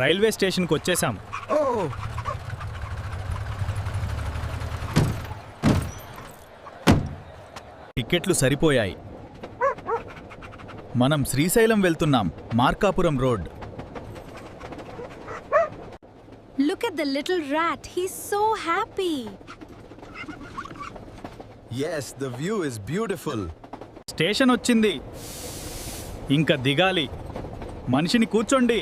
Railway స్టేషన్కి వచ్చేసాం. టికెట్లు సరిపోయాయి. మనం శ్రీశైలం వెళ్తున్నాం. Markapuram road. Look at the little rat. He's so happy. Yes, the view is beautiful. Station వచ్చింది. ఇంకా దిగాలి. మనిషిని కూర్చోండి.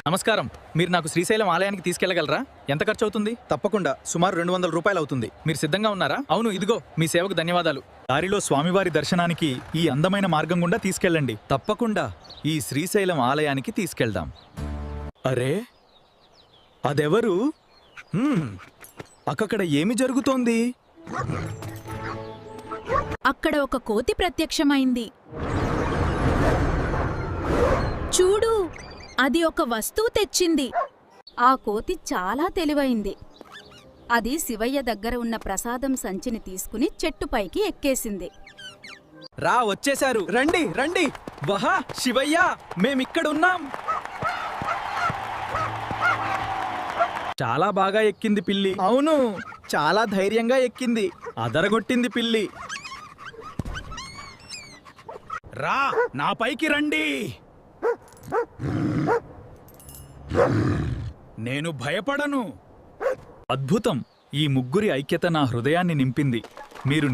నమస్కారం. మీరు నాకు శ్రీశైలం ఆలయానికి తీసుకెళ్లగలరా? ఎంత ఖర్చు అవుతుంది? తప్పకుండా సుమారు 200 రూపాయలు అవుతుంది. మీరు సిద్ధంగా ఉన్నారా? అవును, ఇదిగో మీ సేవకు ధన్యవాదాలు. దారిలో స్వామివారి దర్శనానికి ఈ అందమైన మార్గం గుండా తీసుకెళ్ళండి. తప్పకుండా ఈ శ్రీశైలం ఆలయానికి తీసుకెళ్దాం. అరే, అదెవరు? అక్కడ ఏమి జరుగుతోంది? అక్కడ ఒక కోతి ప్రత్యక్షమైంది. చూడు, అది ఒక వస్తువు తెచ్చింది. ఆ కోతి చాలా తెలివైంది. అది శివయ్య దగ్గర ఉన్న ప్రసాదం సంచిని తీసుకుని చెట్టుపైకి ఎక్కేసింది. రా, వచ్చేశారు. రండి రండి. వహా శివయ్య, మేమిక్కడున్నాం. చాలా బాగా ఎక్కింది పిల్లి. అవును, చాలా ధైర్యంగా ఎక్కింది. అదరగొట్టింది పిల్లి. రా, నా పైకి రండి. నేను భయపడను. అద్భుతం. ఈ ముగ్గురి ఐక్యత నా హృదయాన్ని నింపింది. మీరు